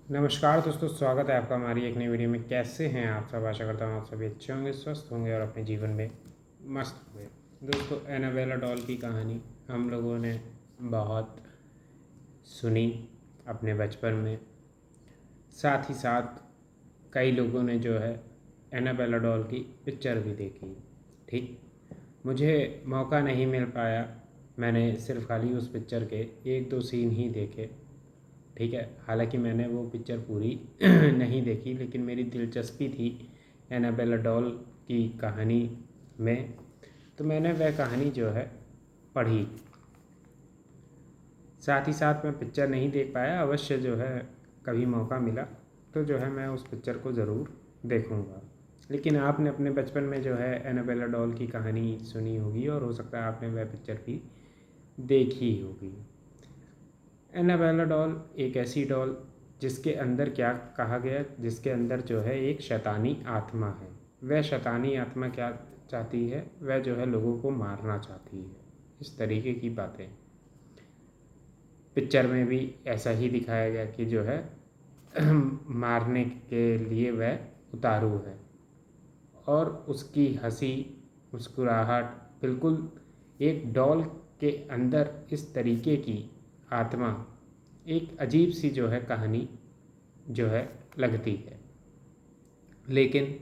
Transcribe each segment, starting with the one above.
नमस्कार दोस्तों, स्वागत है आपका हमारी एक नई वीडियो में। कैसे हैं आप सब? आशा करता हूँ आप सभी अच्छे होंगे, स्वस्थ होंगे और अपने जीवन में मस्त होंगे। दोस्तों, एनाबेला डॉल की कहानी हम लोगों ने बहुत सुनी अपने बचपन में। साथ ही साथ कई लोगों ने जो है एनाबेला डॉल की पिक्चर भी देखी। ठीक, मुझे मौका नहीं मिल पाया। मैंने सिर्फ खाली उस पिक्चर के एक दो सीन ही देखे। ठीक है, हालांकि मैंने वो पिक्चर पूरी नहीं देखी, लेकिन मेरी दिलचस्पी थी एनाबेला डॉल की कहानी में, तो मैंने वह कहानी जो है पढ़ी। साथ ही साथ मैं पिक्चर नहीं देख पाया। अवश्य जो है कभी मौका मिला तो जो है मैं उस पिक्चर को ज़रूर देखूँगा। लेकिन आपने अपने बचपन में जो है एनाबेला डॉल की कहानी सुनी होगी और हो सकता है आपने वह पिक्चर भी देखी होगी। एनाबेला डॉल एक ऐसी डॉल जिसके अंदर क्या कहा गया, जिसके अंदर जो है एक शैतानी आत्मा है। वह शैतानी आत्मा क्या चाहती है? वह जो है लोगों को मारना चाहती है। इस तरीके की बातें पिक्चर में भी ऐसा ही दिखाया गया कि जो है मारने के लिए वह उतारू है। और उसकी हंसी मुस्कुराहट बिल्कुल एक डॉल के अंदर इस तरीके की आत्मा, एक अजीब सी जो है कहानी जो है लगती है। लेकिन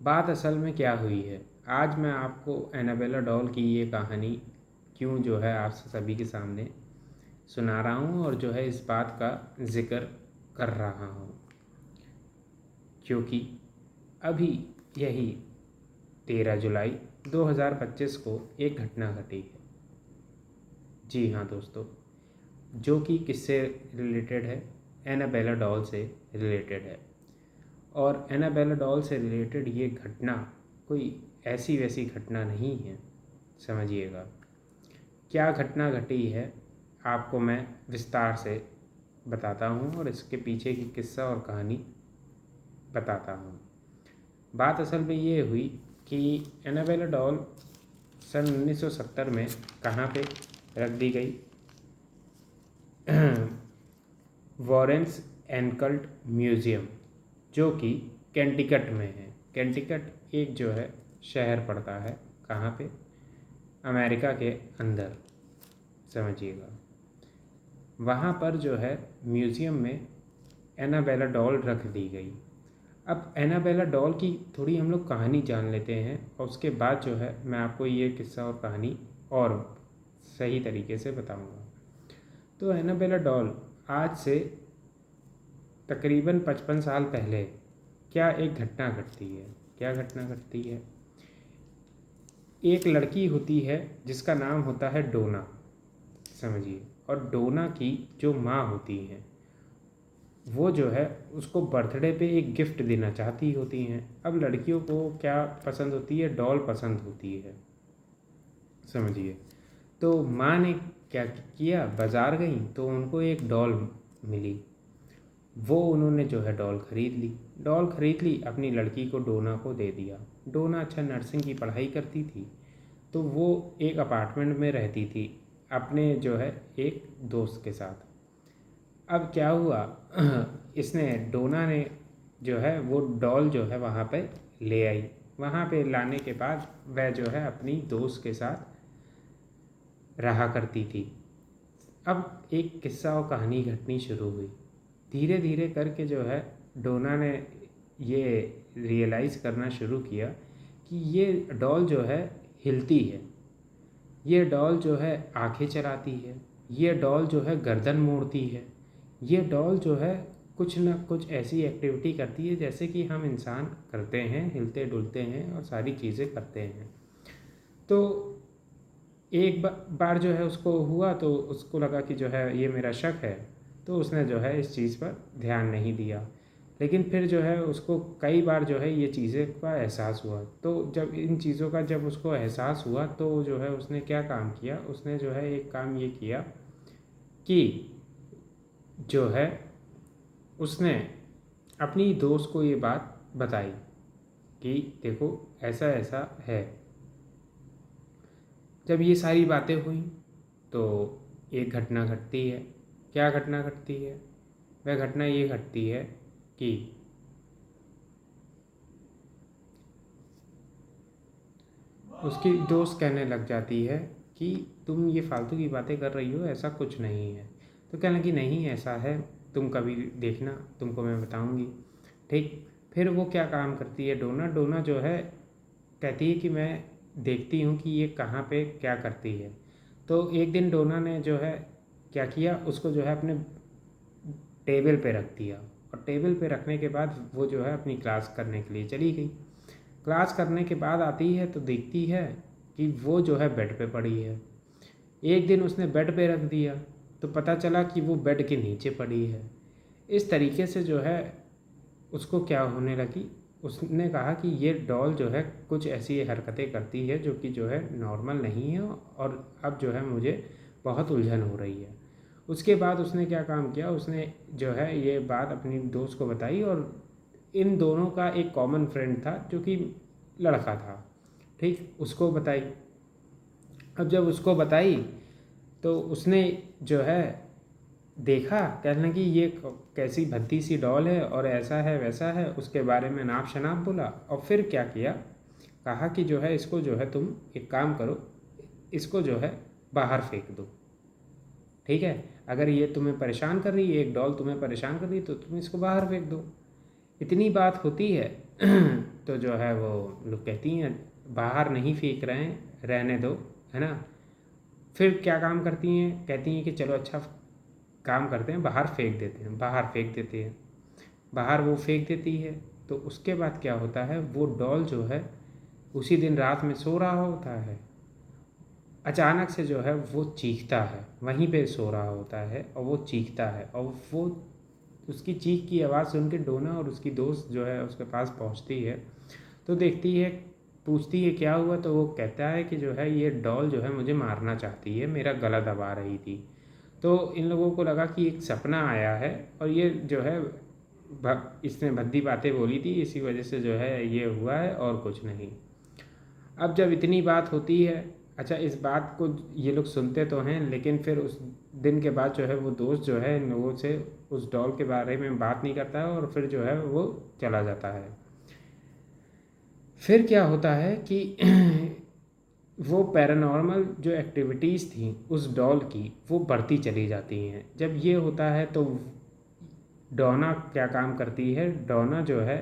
बात असल में क्या हुई है, आज मैं आपको एनाबेला डॉल की ये कहानी क्यों जो है आप सभी के सामने सुना रहा हूँ और जो है इस बात का जिक्र कर रहा हूँ, क्योंकि अभी यही 13 जुलाई 2025 को एक घटना घटी है। जी हाँ दोस्तों, जो कि किससे रिलेटेड है? एनाबेला डॉल से रिलेटेड है। और एनाबेला डॉल से रिलेटेड ये घटना कोई ऐसी वैसी घटना नहीं है। समझिएगा क्या घटना घटी है, आपको मैं विस्तार से बताता हूँ और इसके पीछे की किस्सा और कहानी बताता हूँ। बात असल में ये हुई कि एनाबेला डॉल सन 1970 में कहाँ पे रख दी गई? वॉरेंस एनकल्ट म्यूज़ियम, जो कि कैंटिकट में है। कैंटिकट एक जो है शहर पड़ता है, कहाँ पे? अमेरिका के अंदर, समझिएगा। वहाँ पर जो है म्यूज़ियम में एनाबेला डॉल रख दी गई। अब एनाबेला डॉल की थोड़ी हम लोग कहानी जान लेते हैं और उसके बाद जो है मैं आपको ये किस्सा और कहानी और सही तरीके से बताऊंगा। तो एनाबेला डॉल आज से तकरीबन 55 साल पहले क्या एक घटना घटती है। क्या घटना घटती है? एक लड़की होती है जिसका नाम होता है डोना, समझिए। और डोना की जो माँ होती हैं वो जो है उसको बर्थडे पे एक गिफ्ट देना चाहती होती हैं। अब लड़कियों को क्या पसंद होती है? डॉल पसंद होती है, समझिए। तो माँ ने क्या किया, बाज़ार गई तो उनको एक डॉल मिली। वो उन्होंने जो है डॉल ख़रीद ली। डॉल ख़रीद ली, अपनी लड़की को डोना को दे दिया। डोना अच्छा नर्सिंग की पढ़ाई करती थी, तो वो एक अपार्टमेंट में रहती थी अपने जो है एक दोस्त के साथ। अब क्या हुआ इसने डोना ने जो है वो डॉल जो है वहाँ पे ले आई। वहाँ पे लाने के बाद वह जो है अपनी दोस्त के साथ रहा करती थी। अब एक किस्सा और कहानी घटनी शुरू हुई। धीरे धीरे करके जो है डोना ने ये रियलाइज़ करना शुरू किया कि ये डॉल जो है हिलती है, ये डॉल जो है आंखें चलाती है, ये डॉल जो है गर्दन मोड़ती है, ये डॉल जो है कुछ न कुछ ऐसी एक्टिविटी करती है जैसे कि हम इंसान करते हैं, हिलते डुलते हैं और सारी चीज़ें करते हैं। तो एक बार जो है उसको हुआ तो उसको लगा कि जो है ये मेरा शक है, तो उसने जो है इस चीज़ पर ध्यान नहीं दिया। लेकिन फिर जो है उसको कई बार जो है ये चीज़ें का एहसास हुआ। तो जब इन चीज़ों का जब उसको एहसास हुआ तो जो है उसने क्या काम किया, उसने जो है एक काम ये किया कि जो है उसने अपनी दोस्त को ये बात बताई कि देखो ऐसा ऐसा है। जब ये सारी बातें हुई तो एक घटना घटती है। क्या घटना घटती है? वह घटना ये घटती है कि उसकी दोस्त कहने लग जाती है कि तुम ये फालतू की बातें कर रही हो, ऐसा कुछ नहीं है। तो कहने लगी नहीं ऐसा है, तुम कभी देखना, तुमको मैं बताऊंगी। ठीक, फिर वो क्या काम करती है, डोना डोना जो है कहती है कि मैं देखती हूँ कि ये कहाँ पे क्या करती है। तो एक दिन डोना ने जो है क्या किया, उसको जो है अपने टेबल पे रख दिया, और टेबल पे रखने के बाद वो जो है अपनी क्लास करने के लिए चली गई। क्लास करने के बाद आती है तो देखती है कि वो जो है बेड पे पड़ी है। एक दिन उसने बेड पे रख दिया तो पता चला कि वो बेड के नीचे पड़ी है। इस तरीके से जो है उसको क्या होने लगी, उसने कहा कि ये डॉल जो है कुछ ऐसी हरकतें करती है जो कि जो है नॉर्मल नहीं है, और अब जो है मुझे बहुत उलझन हो रही है। उसके बाद उसने क्या काम किया, उसने जो है ये बात अपनी दोस्त को बताई, और इन दोनों का एक कॉमन फ्रेंड था जो कि लड़का था। ठीक, उसको बताई। अब जब उसको बताई तो उसने जो है देखा, कहने लगी ये कैसी भद्दी सी डॉल है, और ऐसा है वैसा है, उसके बारे में नाप शनाप बोला। और फिर क्या किया, कहा कि जो है इसको जो है तुम एक काम करो, इसको जो है बाहर फेंक दो। ठीक है, अगर ये तुम्हें परेशान कर रही है, एक डॉल तुम्हें परेशान कर रही है, तो तुम इसको बाहर फेंक दो। इतनी बात होती है तो जो है वो लोग कहती हैं बाहर नहीं फेंक रहे हैं, रहने दो, है ना। फिर क्या काम करती हैं, कहती हैं कि चलो अच्छा काम करते हैं, बाहर फेंक देते हैं, बाहर फेंक देते हैं। बाहर वो फेंक देती है तो उसके बाद क्या होता है, वो डॉल जो है उसी दिन रात में सो रहा होता है, अचानक से जो है वो चीखता है, वहीं पे सो रहा होता है और वो चीखता है, और वो उसकी चीख की आवाज़ सुन के डोना और उसकी दोस्त जो है उसके पास पहुंचती है। तो देखती है, पूछती है क्या हुआ, तो वो कहता है कि जो है ये डॉल जो है मुझे मारना चाहती है, मेरा गला दबा रही थी। तो इन लोगों को लगा कि एक सपना आया है, और ये जो है इसने भद्दी बातें बोली थी, इसी वजह से जो है ये हुआ है और कुछ नहीं। अब जब इतनी बात होती है, अच्छा इस बात को ये लोग सुनते तो हैं, लेकिन फिर उस दिन के बाद जो है वो दोस्त जो है इन लोगों से उस डॉल के बारे में बात नहीं करता है, और फिर जो है वो चला जाता है। फिर क्या होता है कि वो पैरानॉर्मल जो एक्टिविटीज़ थी उस डॉल की वो बढ़ती चली जाती हैं। जब ये होता है तो डोना क्या काम करती है, डोना जो है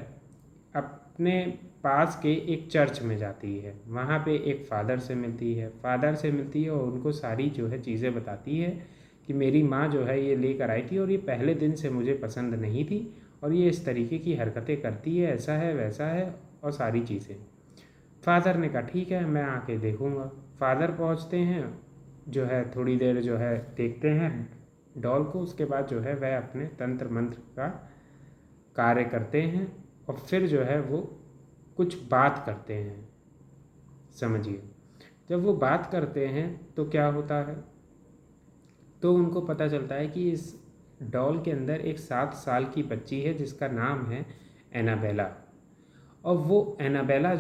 अपने पास के एक चर्च में जाती है, वहाँ पे एक फ़ादर से मिलती है, और उनको सारी जो है चीज़ें बताती है कि मेरी माँ जो है ये लेकर आई थी, और ये पहले दिन से मुझे पसंद नहीं थी, और ये इस तरीके की हरकतें करती है, ऐसा है वैसा है, और सारी चीज़ें। फादर ने कहा ठीक है मैं आके देखूँगा। फादर पहुँचते हैं, जो है थोड़ी देर जो है देखते हैं डॉल को, उसके बाद जो है वह अपने तंत्र मंत्र का कार्य करते हैं, और फिर जो है वो कुछ बात करते हैं, समझिए। जब वो बात करते हैं तो क्या होता है, तो उनको पता चलता है कि इस डॉल के अंदर एक 7 साल की बच्ची है जिसका नाम है एनाबेला। और वो एनाबेला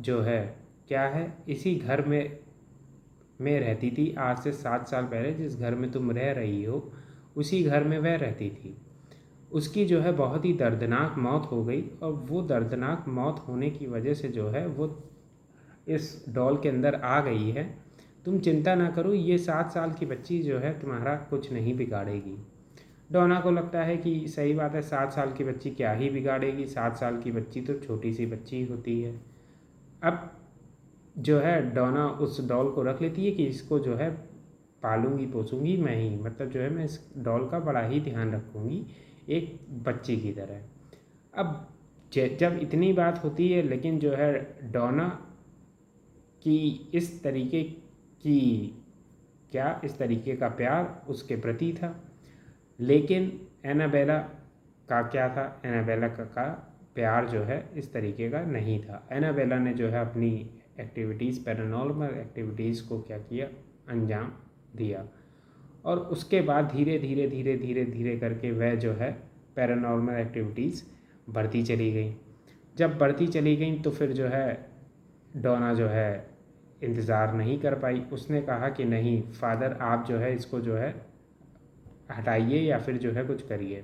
जो है क्या है, इसी घर में रहती थी आज से 7 साल पहले। जिस घर में तुम रह रही हो उसी घर में वह रहती थी। उसकी जो है बहुत ही दर्दनाक मौत हो गई, और वो दर्दनाक मौत होने की वजह से जो है वो इस डॉल के अंदर आ गई है। तुम चिंता ना करो, ये 7 साल की बच्ची जो है तुम्हारा कुछ नहीं बिगाड़ेगी। डोना को लगता है कि सही बात है, 7 साल की बच्ची क्या ही बिगाड़ेगी, 7 साल की बच्ची तो छोटी सी बच्ची होती है। अब जो है डोना उस डॉल को रख लेती है कि इसको जो है पालूंगी पोसूंगी मैं ही, मतलब जो है मैं इस डॉल का बड़ा ही ध्यान रखूंगी एक बच्ची की तरह। अब जब इतनी बात होती है, लेकिन जो है डोना की इस तरीके की इस तरीके का प्यार उसके प्रति था, लेकिन एनाबेला का क्या था, एनाबेला का प्यार जो है इस तरीके का नहीं था। एनाबेला ने जो है अपनी एक्टिविटीज़, पैरानॉर्मल एक्टिविटीज़ को क्या किया, अंजाम दिया, और उसके बाद धीरे धीरे धीरे धीरे धीरे करके वह जो है पैरानॉर्मल एक्टिविटीज़ बढ़ती चली गई। जब बढ़ती चली गई तो फिर जो है डोना जो है इंतज़ार नहीं कर पाई, उसने कहा कि नहीं फादर आप जो है इसको जो है हटाइए या फिर जो है कुछ करिए।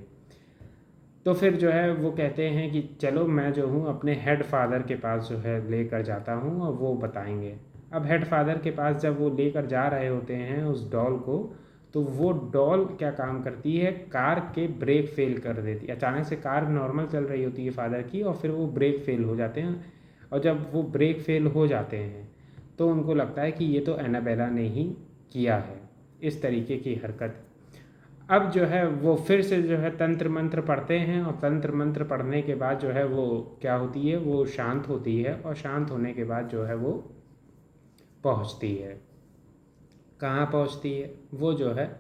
तो फिर जो है वो कहते हैं कि चलो मैं जो हूँ अपने हेड फादर के पास जो है लेकर जाता हूँ और वो बताएंगे। अब हेड फादर के पास जब वो लेकर जा रहे होते हैं उस डॉल को, तो वो डॉल क्या काम करती है, कार के ब्रेक फेल कर देती है। अचानक से कार नॉर्मल चल रही होती है फादर की, और फिर वो ब्रेक फेल हो जाते हैं। और जब वो ब्रेक फेल हो जाते हैं तो उनको लगता है कि ये तो एनाबेला ने ही किया है, इस तरीके की हरकत। अब जो है वो फिर से जो है तंत्र मंत्र पढ़ते हैं, और तंत्र मंत्र पढ़ने के बाद जो है वो क्या होती है, वो शांत होती है, और शांत होने के बाद जो है वो पहुंचती है। कहाँ पहुंचती है, वो जो है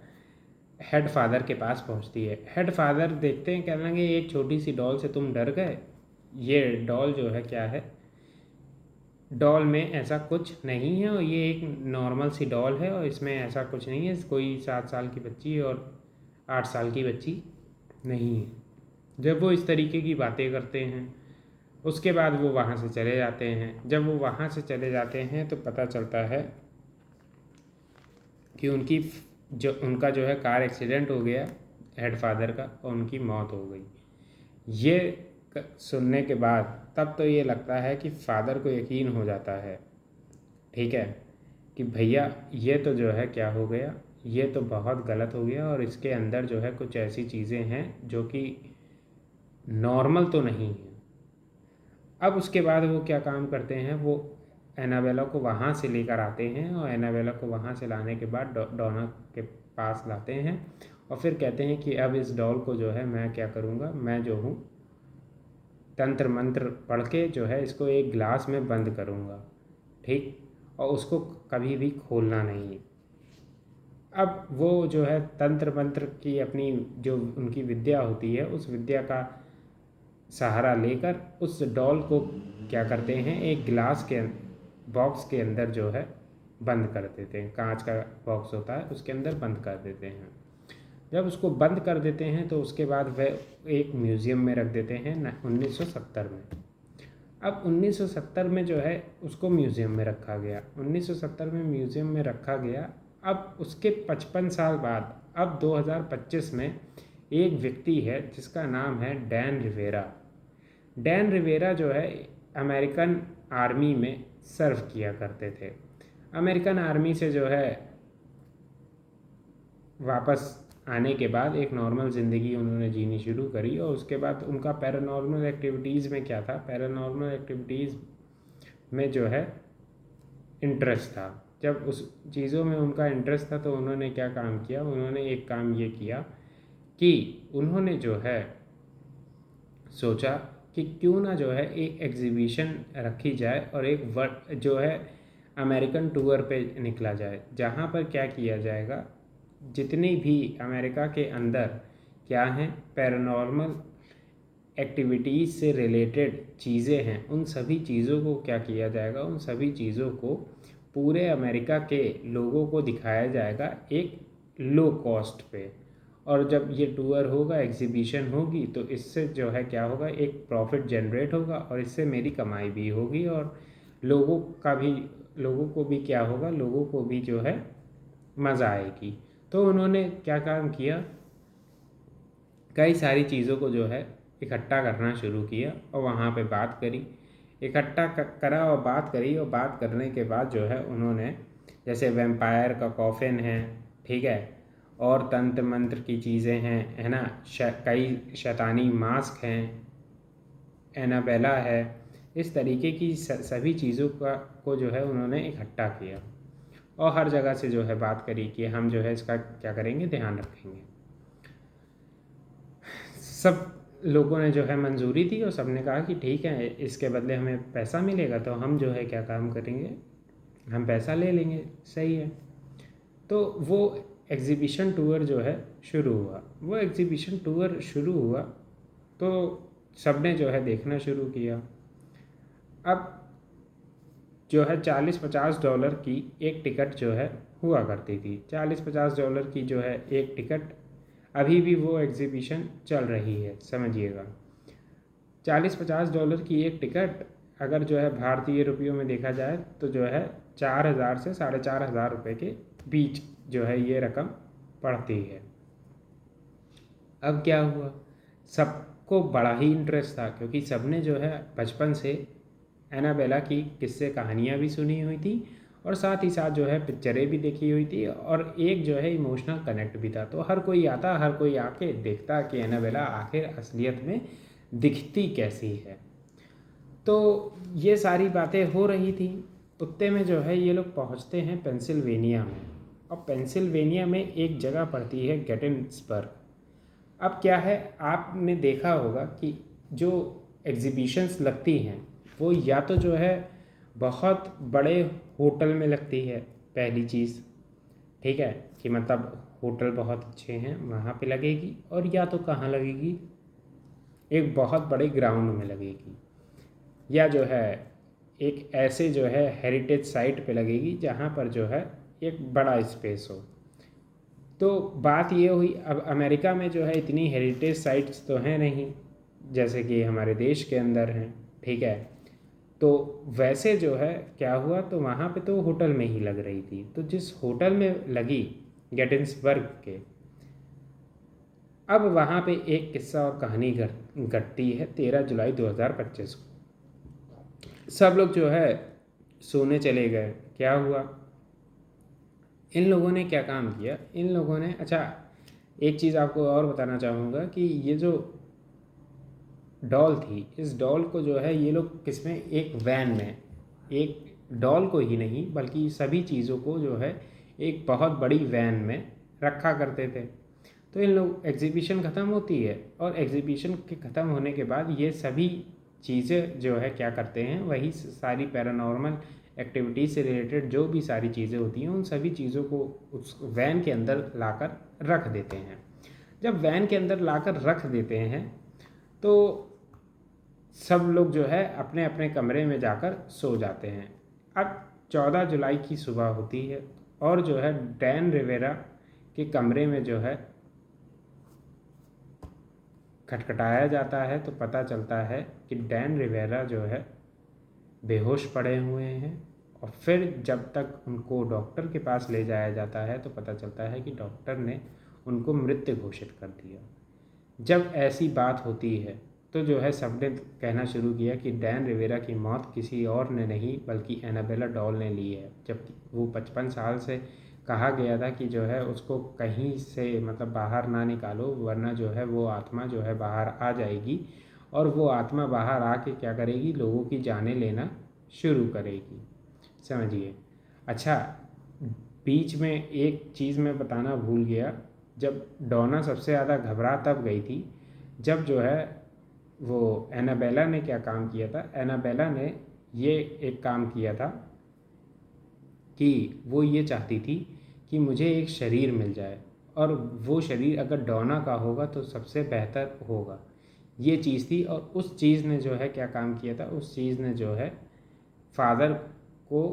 हेड फादर के पास पहुंचती है। हेड फादर देखते हैं, कहने लगे एक छोटी सी डॉल से तुम डर गए, ये डॉल जो है क्या है, डॉल में ऐसा कुछ नहीं है, और ये एक नॉर्मल सी डॉल है, और इसमें ऐसा कुछ नहीं है, कोई 7 साल की बच्ची और 8 साल की बच्ची नहीं है। जब वो इस तरीके की बातें करते हैं उसके बाद वो वहाँ से चले जाते हैं। जब वो वहाँ से चले जाते हैं तो पता चलता है कि उनका जो है कार एक्सीडेंट हो गया हेड फादर का, और उनकी मौत हो गई। ये सुनने के बाद तब तो ये लगता है कि फादर को यकीन हो जाता है, ठीक है, कि भैया ये तो जो है क्या हो गया, ये तो बहुत गलत हो गया, और इसके अंदर जो है कुछ ऐसी चीज़ें हैं जो कि नॉर्मल तो नहीं है। अब उसके बाद वो क्या काम करते हैं, वो एनाबेला को वहाँ से लेकर आते हैं, और एनाबेला को वहाँ से लाने के बाद डोना के पास लाते हैं, और फिर कहते हैं कि अब इस डॉल को जो है मैं क्या करूँगा, मैं जो हूँ तंत्र मंत्र पढ़ के जो है इसको एक गिलास में बंद करूँगा, ठीक, और उसको कभी भी खोलना नहीं। अब वो जो है तंत्र मंत्र की अपनी जो उनकी विद्या होती है उस विद्या का सहारा लेकर उस डॉल को क्या करते हैं, एक गिलास के बॉक्स के अंदर जो है बंद कर देते हैं। कांच का बॉक्स होता है उसके अंदर बंद कर देते हैं। जब उसको बंद कर देते हैं तो उसके बाद वह एक म्यूज़ियम में रख देते हैं 1970 में। अब 1970 में जो है उसको म्यूज़ियम में रखा गया, 1970 में म्यूज़ियम में रखा गया। अब उसके 55 साल बाद अब 2025 में एक व्यक्ति है जिसका नाम है डैन रिवेरा। डैन रिवेरा जो है अमेरिकन आर्मी में सर्व किया करते थे। अमेरिकन आर्मी से जो है वापस आने के बाद एक नॉर्मल ज़िंदगी उन्होंने जीनी शुरू करी, और उसके बाद उनका पैरानॉर्मल एक्टिविटीज़ में क्या था, पैरानॉर्मल एक्टिविटीज़ में जो है इंटरेस्ट था। जब उस चीज़ों में उनका इंटरेस्ट था तो उन्होंने क्या काम किया, उन्होंने एक काम ये किया कि उन्होंने जो है सोचा कि क्यों ना जो है एक एग्जीबिशन रखी जाए, और एक वर्ड जो है अमेरिकन टूर पे निकला जाए, जहाँ पर क्या किया जाएगा, जितनी भी अमेरिका के अंदर क्या हैं पैरानॉर्मल एक्टिविटीज़ से रिलेटेड चीज़ें हैं, उन सभी चीज़ों को क्या किया जाएगा, उन सभी चीज़ों को पूरे अमेरिका के लोगों को दिखाया जाएगा एक लो कॉस्ट पे। और जब ये टूर होगा, एग्जीबिशन होगी, तो इससे जो है क्या होगा, एक प्रॉफिट जनरेट होगा, और इससे मेरी कमाई भी होगी, और लोगों को भी क्या होगा, लोगों को भी जो है मज़ा आएगी। तो उन्होंने क्या काम किया, कई सारी चीज़ों को जो है इकट्ठा करना शुरू किया, और वहाँ पे बात करी, इकट्ठा करा और बात करी, और बात करने के बाद जो है उन्होंने जैसे वैम्पायर का कॉफिन है, ठीक है, और तंत्र मंत्र की चीज़ें हैं, है ना, कई शैतानी मास्क हैं, एनाबेला है, इस तरीके की सभी चीज़ों को जो है उन्होंने इकट्ठा किया, और हर जगह से जो है बात करी कि हम जो है इसका क्या करेंगे, ध्यान रखेंगे। सब लोगों ने जो है मंजूरी दी, और सब ने कहा कि ठीक है, इसके बदले हमें पैसा मिलेगा तो हम जो है क्या काम करेंगे, हम पैसा ले लेंगे, सही है। तो वो एग्ज़िबिशन टूर जो है शुरू हुआ। वो एग्ज़िबिशन टूर शुरू हुआ तो सब ने जो है देखना शुरू किया। अब जो है $40-50 की एक टिकट जो है हुआ करती थी, $40-50 की जो है एक टिकट। अभी भी वो एग्ज़िबिशन चल रही है, समझिएगा। $40-50 की एक टिकट अगर जो है भारतीय रुपयों में देखा जाए तो जो है 4,000 से 4,500 रुपये के बीच जो है ये रकम पड़ती है। अब क्या हुआ, सबको सबको बड़ा ही इंटरेस्ट था, क्योंकि सबने जो है बचपन से एनाबेला की किस्से कहानियाँ भी सुनी हुई थी और साथ ही साथ जो है पिक्चरें भी देखी हुई थी और एक जो है इमोशनल कनेक्ट भी था। तो हर कोई आता, हर कोई आके देखता कि एनाबेला आखिर असलियत में दिखती कैसी है। तो ये सारी बातें हो रही थी। उतने में जो है ये लोग पहुंचते हैं पेंसिल्वेनिया में, और पेंसिल्वेनिया में एक जगह पड़ती है गेटिंसबर्ग। अब क्या है, आपने देखा होगा कि जो एग्जीबिशंस लगती हैं वो या तो जो है बहुत बड़े होटल में लगती है, पहली चीज़, ठीक है, कि मतलब होटल बहुत अच्छे हैं वहाँ पे लगेगी, और या तो कहाँ लगेगी, एक बहुत बड़े ग्राउंड में लगेगी, या जो है एक ऐसे जो है हेरिटेज साइट पे लगेगी जहाँ पर जो है एक बड़ा स्पेस हो। तो बात ये हुई, अब अमेरिका में जो है इतनी हेरिटेज साइट्स तो हैं नहीं जैसे कि हमारे देश के अंदर हैं, ठीक है। तो वैसे जो है क्या हुआ, तो वहाँ पे तो होटल में ही लग रही थी। तो जिस होटल में लगी गेटिंसबर्ग के, अब वहाँ पे एक किस्सा और कहानी घटती है 13 जुलाई 2025 को। सब लोग जो है सोने चले गए। क्या हुआ, इन लोगों ने क्या काम किया, इन लोगों ने, अच्छा एक चीज़ आपको और बताना चाहूँगा कि ये जो डॉल थी, इस डॉल को जो है ये लोग किसमें, एक वैन में, एक डॉल को ही नहीं बल्कि सभी चीज़ों को जो है एक बहुत बड़ी वैन में रखा करते थे। तो इन लोग, एग्जीबिशन ख़त्म होती है और एग्जीबिशन के ख़त्म होने के बाद ये सभी चीज़ें जो है क्या करते हैं, वही सारी पैरानॉर्मल एक्टिविटीज़ से रिलेटेड जो भी सारी चीज़ें होती हैं उन सभी चीज़ों को उस वैन के अंदर लाकर रख देते हैं। जब वैन के अंदर लाकर रख देते हैं तो सब लोग जो है अपने अपने कमरे में जाकर सो जाते हैं। अब 14 जुलाई की सुबह होती है और जो है डैन रिवेरा के कमरे में जो है खटखटाया जाता है, तो पता चलता है कि डैन रिवेरा जो है बेहोश पड़े हुए हैं। और फिर जब तक उनको डॉक्टर के पास ले जाया जाता है तो पता चलता है कि डॉक्टर ने उनको मृत घोषित कर दिया। जब ऐसी बात होती है तो जो है सबने कहना शुरू किया कि डैन रिवेरा की मौत किसी और ने नहीं बल्कि एनाबेला डॉल ने ली है। जबकि वो 55 साल से कहा गया था कि जो है उसको कहीं से मतलब बाहर ना निकालो, वरना जो है वो आत्मा जो है बाहर आ जाएगी और वो आत्मा बाहर आके क्या करेगी, लोगों की जानें लेना शुरू करेगी, समझिए। अच्छा, बीच में एक चीज़ मैं बताना भूल गया, जब डोना सबसे ज़्यादा घबरा तब गई थी जब जो है वो एनाबेला ने क्या काम किया था, एनाबेला ने ये एक काम किया था कि वो ये चाहती थी कि मुझे एक शरीर मिल जाए और वो शरीर अगर डोना का होगा तो सबसे बेहतर होगा, ये चीज़ थी। और उस चीज़ ने जो है क्या काम किया था, उस चीज़ ने जो है फादर को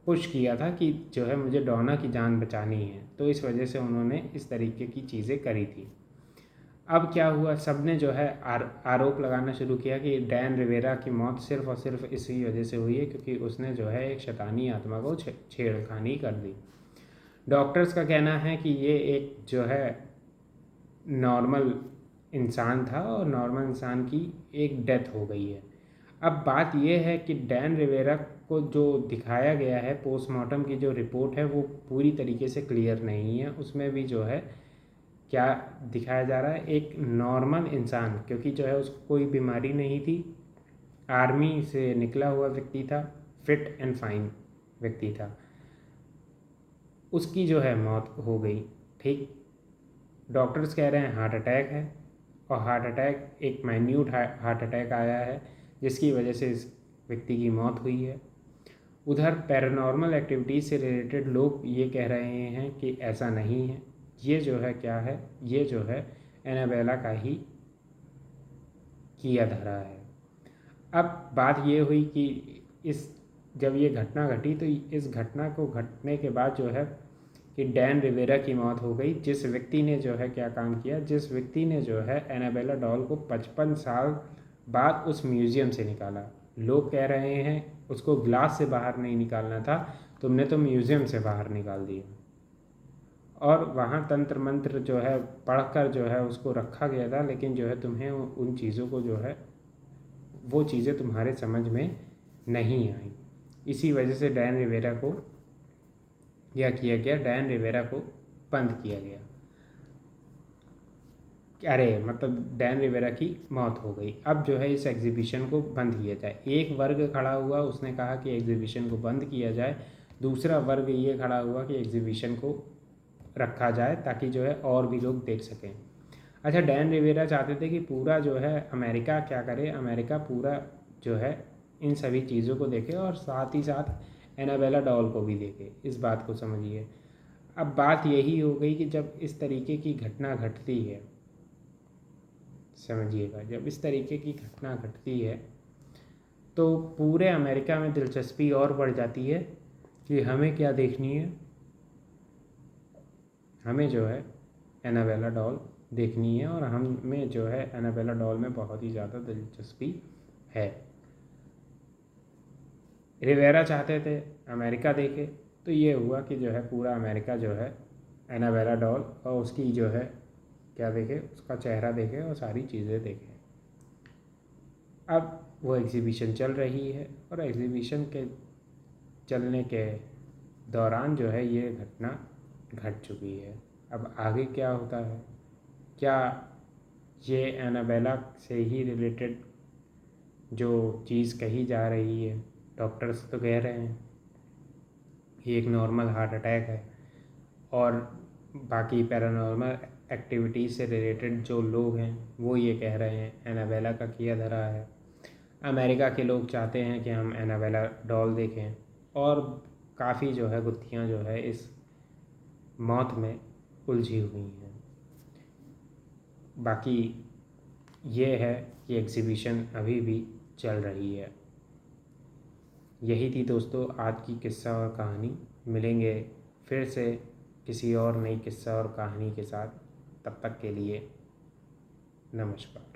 पुश किया था कि जो है मुझे डोना की जान बचानी है, तो इस वजह से उन्होंने इस तरीके की चीज़ें करी थी। अब क्या हुआ, सब ने जो है आरोप लगाना शुरू किया कि डैन रिवेरा की मौत सिर्फ और सिर्फ इसी वजह से हुई है क्योंकि उसने जो है एक शैतानी आत्मा को छेड़खानी कर दी। डॉक्टर्स का कहना है कि ये एक जो है नॉर्मल इंसान था और नॉर्मल इंसान की एक डेथ हो गई है। अब बात यह है कि डैन रिवेरा को जो दिखाया गया है, पोस्टमार्टम की जो रिपोर्ट है वो पूरी तरीके से क्लियर नहीं है। उसमें भी जो है क्या दिखाया जा रहा है, एक नॉर्मल इंसान, क्योंकि जो है उसको कोई बीमारी नहीं थी, आर्मी से निकला हुआ व्यक्ति था, फिट एंड फाइन व्यक्ति था, उसकी जो है मौत हो गई। ठीक, डॉक्टर्स कह रहे हैं हार्ट अटैक है, और हार्ट अटैक एक माइन्यूट हार्ट अटैक आया है जिसकी वजह से इस व्यक्ति की मौत हुई है। उधर पैरानॉर्मल एक्टिविटीज़ से रिलेटेड लोग ये कह रहे हैं कि ऐसा नहीं है, ये जो है क्या है, ये जो है एनाबेला का ही किया धरा है। अब बात ये हुई कि इस जब ये घटना घटी तो इस घटना को घटने के बाद जो है कि डैन रिवेरा की मौत हो गई, जिस व्यक्ति ने जो है क्या काम किया, जिस व्यक्ति ने जो है एनाबेला डॉल को 55 साल बाद उस म्यूज़ियम से निकाला। लोग कह रहे हैं उसको ग्लास से बाहर नहीं निकालना था, तुमने तो म्यूज़ियम से बाहर निकाल दिया। और वहाँ तंत्र मंत्र जो है पढ़कर जो है उसको रखा गया था, लेकिन जो है तुम्हें उन चीज़ों को जो है वो चीज़ें तुम्हारे समझ में नहीं आई। इसी वजह से डैन रिवेरा को क्या किया गया, डैन रिवेरा को बंद किया गया। अरे मतलब डैन रिवेरा की मौत हो गई। अब जो है इस एग्जीबिशन को बंद किया जाए। एक वर्ग खड़ा हुआ, उसने कहा कि एग्जीबिशन को बंद किया जाए। दूसरा वर्ग ये खड़ा हुआ कि एग्जीबिशन को रखा जाए ताकि जो है और भी लोग देख सकें। अच्छा, डैन रिवेरा चाहते थे कि पूरा जो है अमेरिका क्या करे, अमेरिका पूरा जो है इन सभी चीज़ों को देखे और साथ ही साथ एनाबेला डॉल को भी देखे। इस बात को समझिए। अब बात यही हो गई कि जब इस तरीके की घटना घटती है, समझिएगा, जब इस तरीके की घटना घटती है तो पूरे अमेरिका में दिलचस्पी और बढ़ जाती है कि हमें क्या देखनी है, हमें जो है एनाबेला डॉल देखनी है और हमें जो है एनाबेला डॉल में बहुत ही ज़्यादा दिलचस्पी है। रिवेरा चाहते थे अमेरिका देखे, तो ये हुआ कि जो है पूरा अमेरिका जो है एनाबेला डॉल और उसकी जो है क्या देखे, उसका चेहरा देखे और सारी चीज़ें देखे। अब वो एग्ज़िबिशन चल रही है और एग्ज़िबिशन के चलने के दौरान जो है ये घटना घट चुकी है। अब आगे क्या होता है, क्या ये एनाबेला से ही रिलेटेड जो चीज़ कही जा रही है, डॉक्टर्स तो कह रहे हैं कि एक नॉर्मल हार्ट अटैक है, और बाकी पैरानॉर्मल एक्टिविटीज़ से रिलेटेड जो लोग हैं वो ये कह रहे हैं एनाबेला का किया धरा है। अमेरिका के लोग चाहते हैं कि हम एनाबेला डॉल देखें, और काफ़ी जो है गुत्थियाँ जो है इस मौत में उलझी हुई हैं। बाकी ये है कि एग्ज़िबिशन अभी भी चल रही है। यही थी दोस्तों आज की किस्सा और कहानी। मिलेंगे फिर से किसी और नई किस्सा और कहानी के साथ। तब तक के लिए नमस्कार।